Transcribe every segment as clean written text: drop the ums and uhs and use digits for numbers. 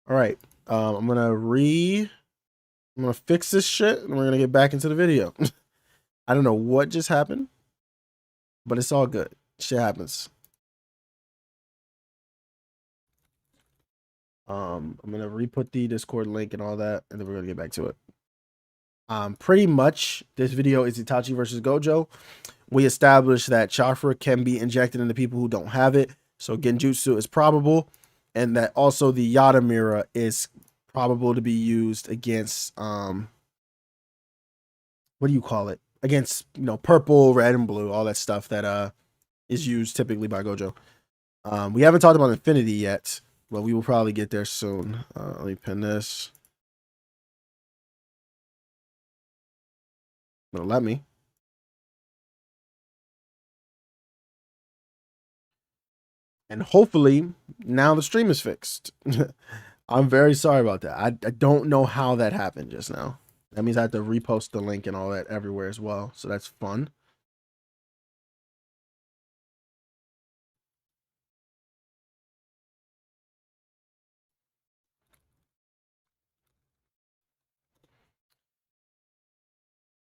All right. I'm gonna fix this shit and we're gonna get back into the video. I don't know what just happened, but it's all good. Shit happens. I'm gonna re-put the Discord link and all that, and then we're gonna get back to it. Pretty much this video is Itachi versus Gojo. We established that chakra can be injected into people who don't have it, so genjutsu is probable, and that also the Yada Mirror is probable to be used against what do you call it? Against, you know, purple, red, and blue, all that stuff that is used typically by Gojo. We haven't talked about Infinity yet, but we will probably get there soon. Let me pin this. It'll let me. And hopefully now the stream is fixed. I'm very sorry about that. I don't know how that happened just now. That means I have to repost the link and all that everywhere as well. So that's fun.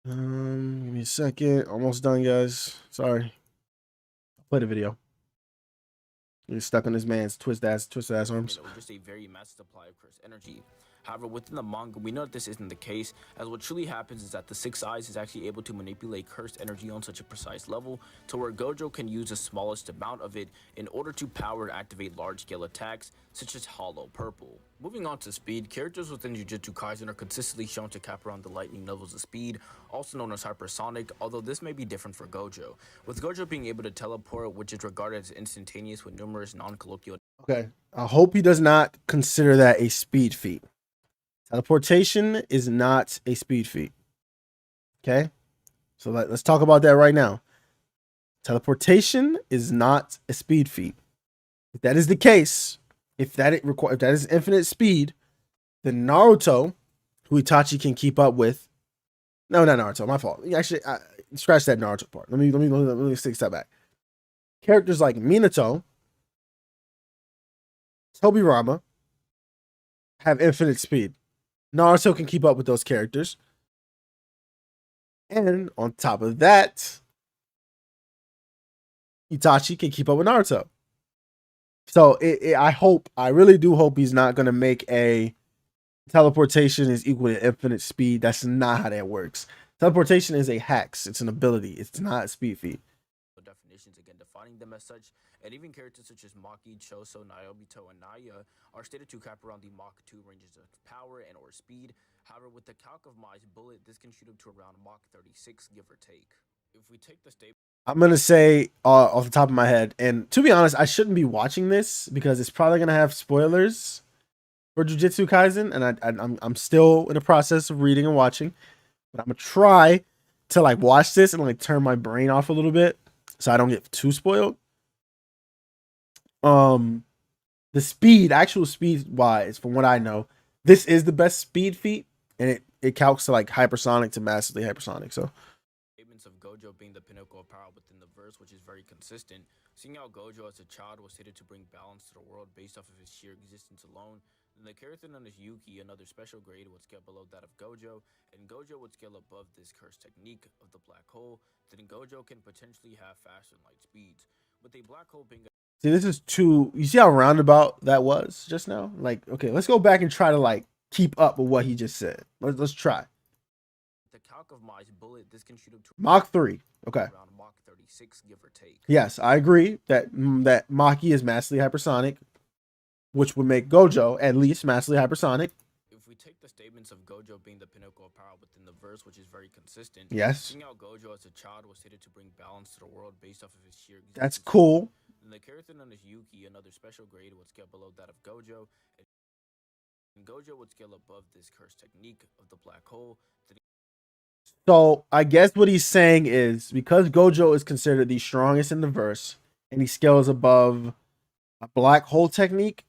Give me a second. Almost done, guys. Sorry. I'll play the video. He's stuck on this man's twisted ass arms. Just a very massive supply of cursed energy. However, within the manga, we know that this isn't the case, as what truly happens is that the Six Eyes is actually able to manipulate cursed energy on such a precise level to where Gojo can use the smallest amount of it in order to power and activate large-scale attacks, such as Hollow Purple. Moving on to speed, characters within Jujutsu Kaisen are consistently shown to cap around the lightning levels of speed, also known as hypersonic, although this may be different for Gojo, with Gojo being able to teleport, which is regarded as instantaneous with numerous non-colloquial. Okay, I hope he does not consider that a speed feat. Teleportation is not a speed feat. Okay, so let's talk about that right now. Teleportation is not a speed feat. If that is the case, if that is infinite speed, then Naruto, who Itachi can keep up with, no, not Naruto, my fault. Actually, scratch that Naruto part. Let me take a step back. Characters like Minato, Tobirama have infinite speed. Naruto can keep up with those characters. And on top of that, Itachi can keep up with Naruto. So I really do hope he's not going to make a teleportation is equal to infinite speed. That's not how that works. Teleportation is a hex. It's an ability. It's not a speed feat. Definitions, again, defining them as such, and even characters such as Maki, Choso, Nayobito, and Naya are stated to cap around the Mach 2 ranges of power and or speed. However, with the calc of Mai's bullet, this can shoot up to around Mach 36, give or take. If we take the statement, I'm going to say off the top of my head, and to be honest, I shouldn't be watching this because it's probably going to have spoilers for Jujutsu Kaisen, and I'm still in the process of reading and watching, but I'm going to try to like watch this and like turn my brain off a little bit so I don't get too spoiled. The speed, actual speed wise, from what I know, this is the best speed feat, and it calcs to like hypersonic to massively hypersonic. So statements of Gojo being the pinnacle of power within the verse, which is very consistent. Seeing how Gojo as a child was stated to bring balance to the world based off of his sheer existence alone, then the character known as Yuki, another special grade, would scale below that of Gojo, and Gojo would scale above this cursed technique of the black hole. Then Gojo can potentially have faster light speeds, with a black hole being. See, this is too. You see how roundabout that was just now? Like, okay, let's go back and try to like keep up with what he just said. Let's try. The calc of Mai's bullet, this can shoot up to Mach 3. Okay. Around Mach 36, give or take. Yes, I agree that Maki is massively hypersonic, which would make Gojo at least massively hypersonic. If we take the statements of Gojo being the pinnacle of power within the verse, which is very consistent. Yes. Seeing how Gojo as a child was stated to bring balance to the world based off of his sheer existence. That's cool. And the character known as Yuki, another special grade, would scale below that of Gojo, and Gojo would scale above this cursed technique of the black hole. So I guess what he's saying is because Gojo is considered the strongest in the verse and he scales above a black hole technique,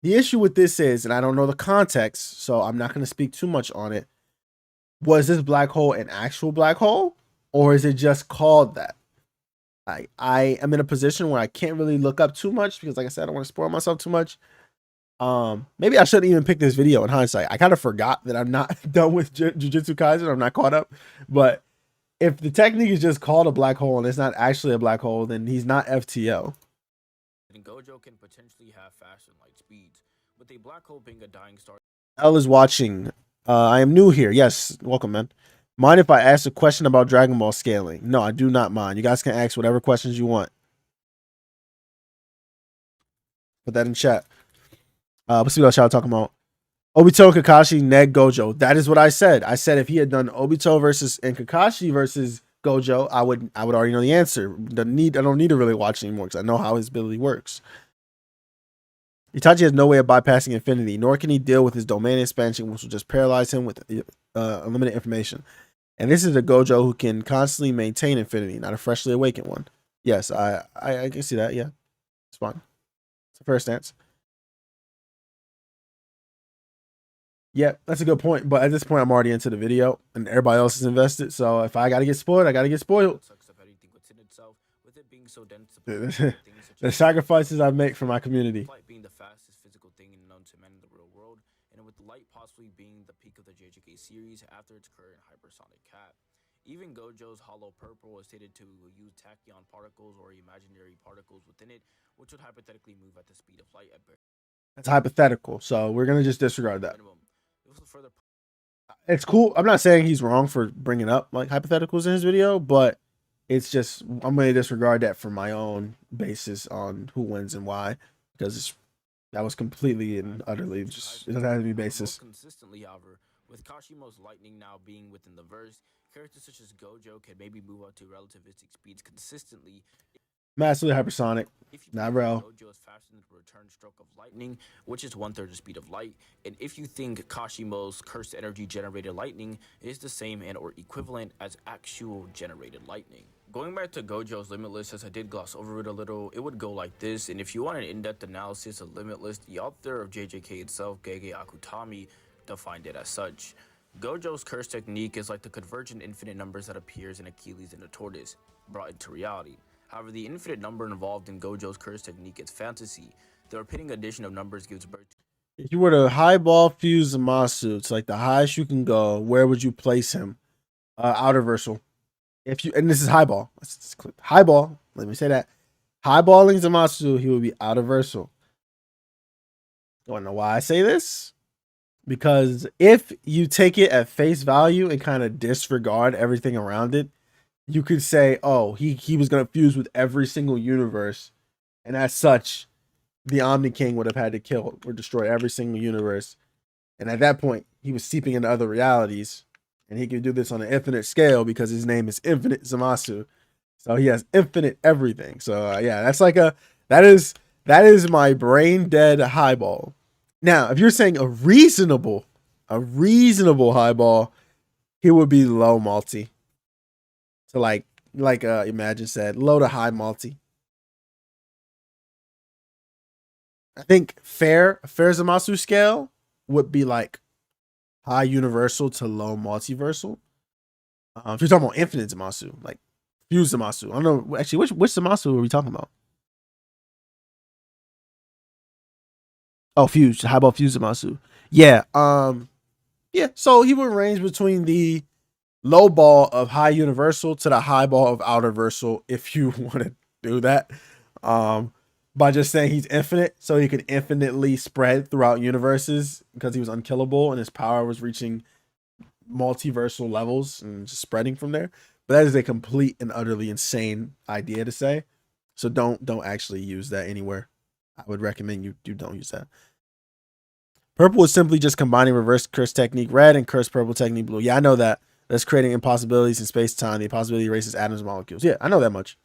the issue with this is, and I don't know the context, so I'm not going to speak too much on it. Was this black hole an actual black hole, or is it just called that? I am in a position where I can't really look up too much because, like I said, I don't want to spoil myself too much. Maybe I shouldn't even pick this video in hindsight. I kind of forgot that I'm not done with Jujutsu Kaisen. I'm not caught up. But if the technique is just called a black hole and it's not actually a black hole, then he's not FTO. And Gojo can potentially have fast and light speeds, with a black hole being a dying star. L is watching. I am new here. Yes, welcome, man. Mind if I ask a question about Dragon Ball scaling? No, I do not mind. You guys can ask whatever questions you want. Put that in chat. Let's see what else y'all talking about. Obito, Kakashi, neg Gojo. That is what I said. I said if he had done Obito versus and Kakashi versus Gojo, I would already know the answer. I don't need to really watch anymore because I know how his ability works. Itachi has no way of bypassing infinity, nor can he deal with his domain expansion, which will just paralyze him with unlimited information. And this is a Gojo who can constantly maintain infinity, not a freshly awakened one. Yes, I can see that. Yeah, it's fine. It's a fair stance. Yeah, that's a good point. But at this point, I'm already into the video, and everybody else is invested. So if I gotta get spoiled, I gotta get spoiled. The sacrifices I make for my community. Flight being the fastest physical thing known to men in the real world, and with light possibly being the peak of the JJK series after its current hypersonic cap. Even Gojo's hollow purple is stated to use tachyon particles or imaginary particles within it, which would hypothetically move at the speed of light at That's hypothetical, so we're gonna just disregard that. minimum. It's cool. I'm not saying he's wrong for bringing up like hypotheticals in his video, but it's just I'm gonna disregard that for my own basis on who wins and why, because that was completely and utterly just it doesn't have any basis. Consistently, however, with Kashimo's lightning now being within the verse, characters such as Gojo can maybe move up to relativistic speeds consistently. Massively hypersonic. If you Not real. Gojo is faster than the return stroke of lightning, which is 1/3 the speed of light, and if you think Kashimo's cursed energy generated lightning is the same and or equivalent as actual generated lightning. Going back to Gojo's Limitless, as I did gloss over it a little, it would go like this, and if you want an in-depth analysis of Limitless, the author of JJK itself, Gege Akutami, defined it as such. Gojo's curse technique is like the convergent infinite numbers that appears in Achilles and the tortoise, brought into reality. However, the infinite number involved in Gojo's curse technique is fantasy. The repeating addition of numbers gives birth to... If you were to highball fuse Zamasu, it's like the highest you can go, where would you place him? Outer versal. If you and this is highball. Highball. Let me say that. Highballing Zamasu, he would be outer versal. You wanna know why I say this? Because if you take it at face value and kind of disregard everything around it, you could say, oh, he was going to fuse with every single universe. And as such, the Omni King would have had to kill or destroy every single universe. And at that point, he was seeping into other realities. And he could do this on an infinite scale because his name is Infinite Zamasu. So he has infinite everything. So yeah, that's like that is my brain dead highball. Now, if you're saying a reasonable highball, he would be low multi. So like Imagine said, low to high multi. I think fair Zamasu scale would be like high universal to low multiversal. If you're talking about infinite Zamasu, like fuse Zamasu. I don't know actually which Zamasu are we talking about? Oh, fuse, highball fuse Zamasu. Yeah. Yeah, so he would range between the low ball of high universal to the high ball of outer versal if you want to do that. By just saying he's infinite, so he could infinitely spread throughout universes because he was unkillable and his power was reaching multiversal levels and just spreading from there. But that is a complete and utterly insane idea to say. So don't actually use that anywhere. I would recommend you don't use that. Purple is simply just combining reverse curse technique red and curse purple technique blue. Yeah, I know that. That's creating impossibilities in space-time. The impossibility erases atoms and molecules. Yeah, I know that much.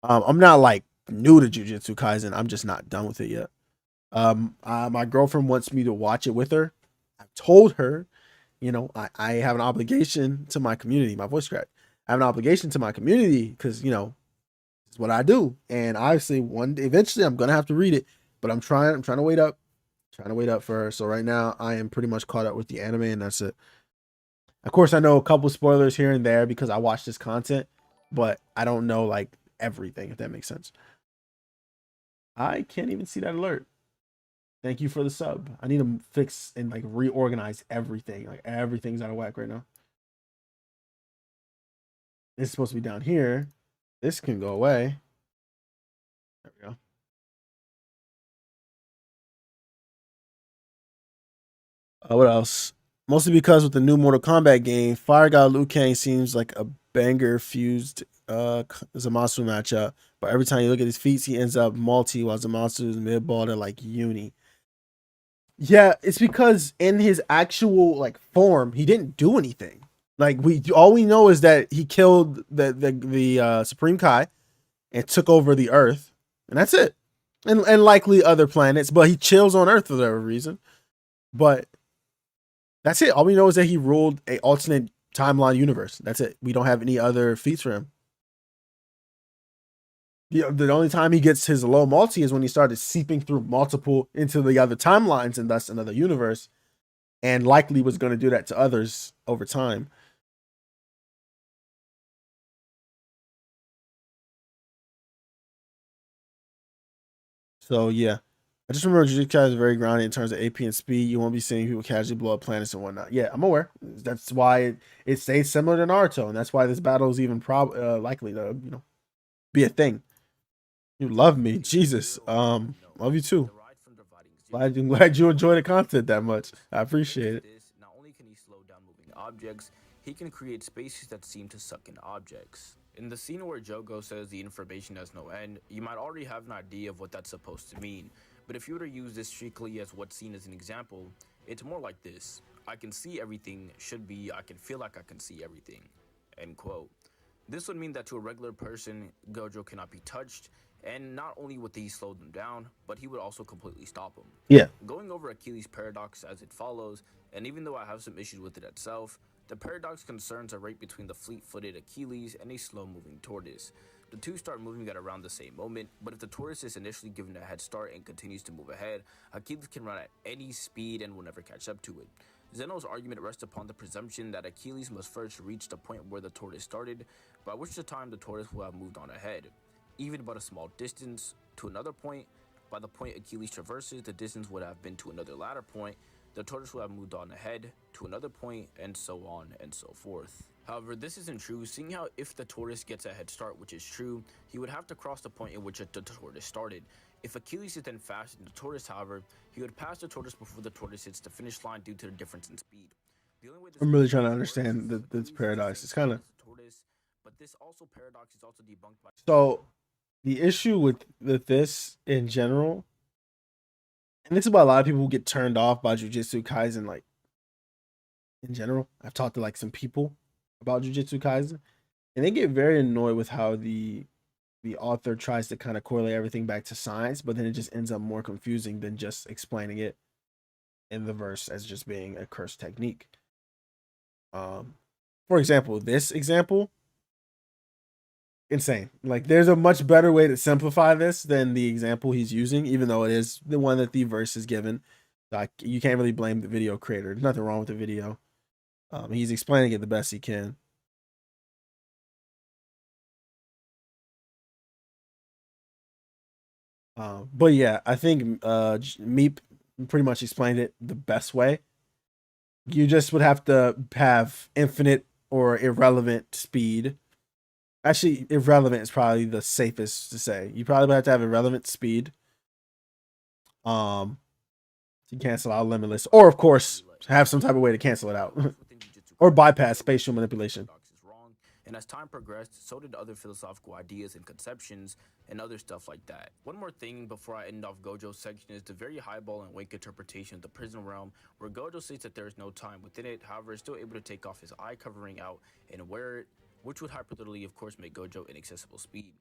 I'm not like new to Jujutsu Kaisen. I'm just not done with it yet. My girlfriend wants me to watch it with her. I've told her, you know, I have an obligation to my community. My voice cracked. I have an obligation to my community because, you know, it's what I do. And obviously eventually I'm going to have to read it, but I'm trying to wait up. Trying to wait up for her. So right now I am pretty much caught up with the anime and that's it. Of course, I know a couple spoilers here and there because I watch this content, but I don't know like everything, if that makes sense. I can't even see that alert. Thank you for the sub. I need to fix and like reorganize everything. Like everything's out of whack right now. It's supposed to be down here. This can go away. There we go. What else? Mostly because with the new Mortal Kombat game, Fire God Liu Kang seems like a banger fused Zamasu matchup. But every time you look at his feats, he ends up multi while Zamasu is mid ball to like uni. Yeah, it's because in his actual like form, he didn't do anything. Like all we know is that he killed the Supreme Kai and took over the Earth, and that's it. And likely other planets, but he chills on Earth for whatever reason. But that's it. All we know is that he ruled a alternate timeline universe. That's it. We don't have any other feats for him. The only time he gets his low multi is when he started seeping through multiple into the other timelines and thus another universe, and likely was going to do that to others over time. So yeah, I just remember Jujutsu is very grounded in terms of AP and speed. You won't be seeing people casually blow up planets and whatnot. Yeah, I'm aware. That's why it stays similar to Naruto, and that's why this battle is even likely to be a thing. You love me, Jesus. Love you too. Glad you enjoy the content that much. I appreciate it. Not only can he slow down moving objects, he can create spaces that seem to suck in objects. In the scene where Jogo says the information has no end, you might already have an idea of what that's supposed to mean. But if you were to use this strictly as what's seen as an example, it's more like this. I can see everything should be I can feel like I can see everything. End quote. This would mean that to a regular person, Gojo cannot be touched, and not only would he slow them down, but he would also completely stop them. Yeah. Going over Achilles' paradox as it follows, and even though I have some issues with it itself, the paradox concerns a rate between the fleet-footed Achilles and a slow-moving tortoise. The two start moving at around the same moment, but if the tortoise is initially given a head start and continues to move ahead, Achilles can run at any speed and will never catch up to it. Zeno's argument rests upon the presumption that Achilles must first reach the point where the tortoise started, by which time the tortoise will have moved on ahead, even but a small distance, to another point. By the point Achilles traverses, the distance would have been to another latter point. The tortoise will have moved on ahead to another point, and so on and so forth. However, this isn't true, seeing how if the tortoise gets a head start, which is true, he would have to cross the point in which the tortoise started. If Achilles is then faster than the tortoise, however, he would pass the tortoise before the tortoise hits the finish line due to the difference in speed. The only way I'm really trying to understand this paradox. It's kind of but this also paradox is also debunked by. So the issue with this in general, and this is why a lot of people get turned off by Jujutsu Kaisen, like in general. I've talked to like some people about Jujutsu Kaisen, and they get very annoyed with how the author tries to kind of correlate everything back to science, but then it just ends up more confusing than just explaining it in the verse as just being a curse technique. For example, this example, insane. Like there's a much better way to simplify this than the example he's using, even though it is the one that the verse is given. Like you can't really blame the video creator. There's nothing wrong with the video. He's explaining it the best he can. But yeah, I think Meep pretty much explained it the best way. You just would have to have infinite or irrelevant speed. Actually, irrelevant is probably the safest to say. You probably would have to have irrelevant speed. To cancel out limitless, or of course, have some type of way to cancel it out, or bypass spatial manipulation. And as time progressed, so did other philosophical ideas and conceptions and other stuff like that. One more thing before I end off Gojo's section is the very highball and wake interpretation of the prison realm, where Gojo states that there is no time within it, however is still able to take off his eye covering out and wear it, which would hyperliterally of course make Gojo inaccessible speed.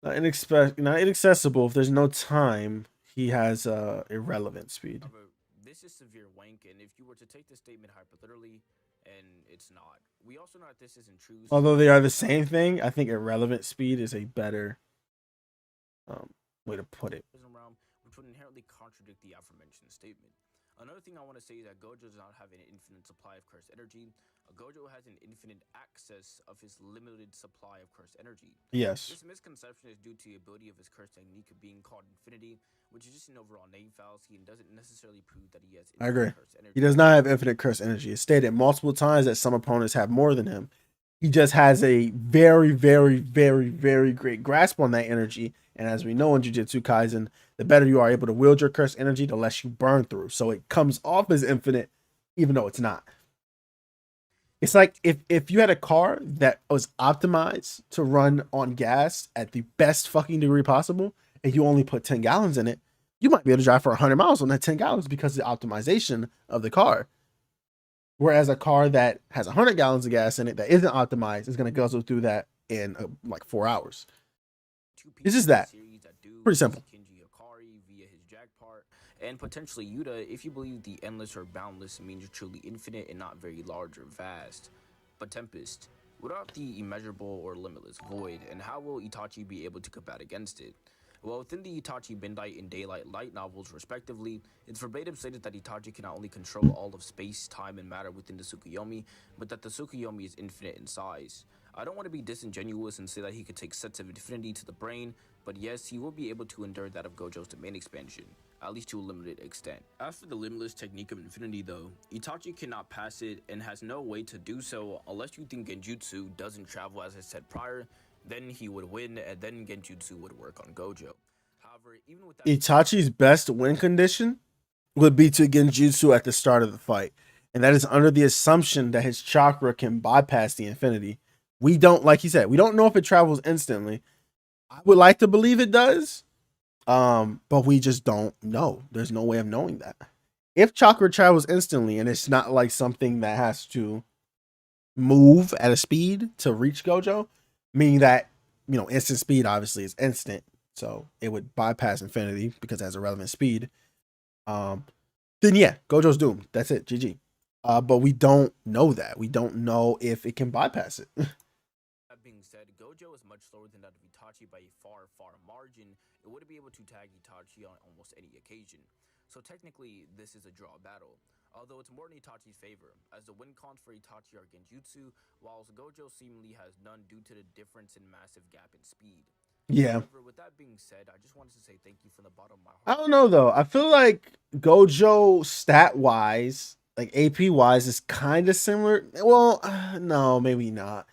Not inaccessible. If there's no time, he has irrelevant speed. However, this is severe wank, and if you were to take this statement hyperliterally, and it's not. We also know that this isn't true. Although they are the same thing, I think irrelevant speed is a better way to put it. Realm, which would inherently contradict the aforementioned statement. Another thing I want to say is that Gojo does not have an infinite supply of cursed energy. Gojo has an infinite access of his limited supply of cursed energy. Yes, This misconception is due to the ability of his cursed technique being called infinity, which is just an overall name fallacy and doesn't necessarily prove that he has I agree. infinite cursed energy. He does not have infinite curse energy. It's stated multiple times that some opponents have more than him. He just has a very, very, very, very great grasp on that energy. And as we know in Jujutsu Kaisen, the better you are able to wield your curse energy, the less you burn through. So it comes off as infinite, even though it's not. It's like if you had a car that was optimized to run on gas at the best fucking degree possible, and you only put 10 gallons in it, you might be able to drive for 100 miles on that 10 gallons because of the optimization of the car. Whereas a car that has 100 gallons of gas in it that isn't optimized is going to guzzle through that in like 4 hours. It's just that. Pretty simple. Via his jack part, and potentially Yuta if you believe the endless or boundless means you're truly infinite and not very large or vast. But Tempest, what about the immeasurable or limitless void, and how will Itachi be able to combat against it? Well, within the Itachi Midnight and Daylight Light novels, respectively, it's verbatim stated that Itachi can not only control all of space, time, and matter within the Tsukuyomi, but that the Tsukuyomi is infinite in size. I don't want to be disingenuous and say that he could take sets of infinity to the brain, but yes, he will be able to endure that of Gojo's domain expansion, at least to a limited extent. As for the limitless technique of infinity though, Itachi cannot pass it and has no way to do so unless you think Genjutsu doesn't travel as I said prior, then he would win and then Genjutsu would work on Gojo. However, even with that, Itachi's best win condition would be to Genjutsu at the start of the fight. And that is under the assumption that his chakra can bypass the infinity. We don't, like he said, we don't know if it travels instantly. I would like to believe it does. But we just don't know. There's no way of knowing that. If chakra travels instantly and it's not like something that has to move at a speed to reach Gojo, meaning that, you know, instant speed obviously is instant. So it would bypass infinity because it has a relevant speed. Then yeah, Gojo's doomed. That's it. GG. But we don't know that. We don't know if it can bypass it. That being said, Gojo is much slower than that of Itachi by a far, far margin. It wouldn't be able to tag Itachi on almost any occasion. So technically, this is a draw battle. Although it's more in Itachi's favor, as the win cons for Itachi are Genjutsu, whilst Gojo seemingly has none due to the difference in massive gap in speed. Yeah. However, with that being said, I just wanted to say thank you from the bottom of my heart. I don't know though. I feel like Gojo stat wise, like AP wise, is kind of similar. Well, no, maybe not.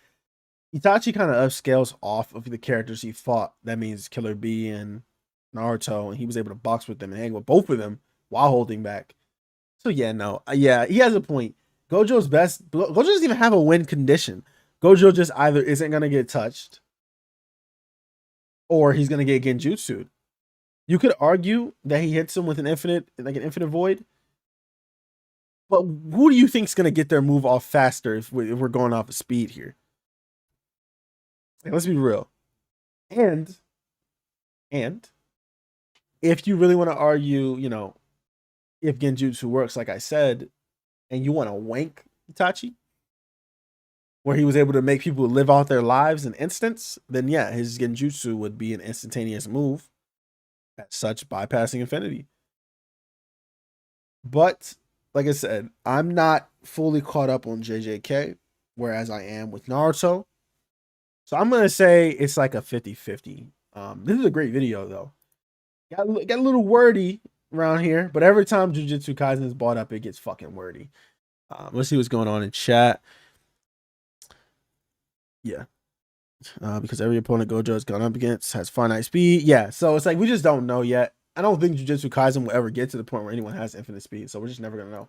Itachi kind of upscales off of the characters he fought. That means Killer Bee and Naruto, and he was able to box with them and hang with both of them while holding back. So yeah, no, yeah, he has a point. Gojo doesn't even have a win condition. Gojo just either isn't gonna get touched, or he's gonna get Genjutsu'd. You could argue that he hits him with an infinite void, but who do you think's gonna get their move off faster if we're going off of speed here? Like, let's be real. And if you really want to argue, you know, if Genjutsu works, like I said, and you want to wank Itachi, where he was able to make people live out their lives in instants, then yeah, his Genjutsu would be an instantaneous move, as such bypassing infinity. But like I said, I'm not fully caught up on JJK, whereas I am with Naruto. So I'm going to say it's like a 50-50. This is a great video, though. Got a little wordy around here, but every time Jujutsu Kaisen is brought up, it gets fucking wordy. Let's see what's going on in chat. Yeah. Because every opponent Gojo has gone up against has finite speed. Yeah, so it's like we just don't know yet. I don't think Jujutsu Kaisen will ever get to the point where anyone has infinite speed, so we're just never going to know.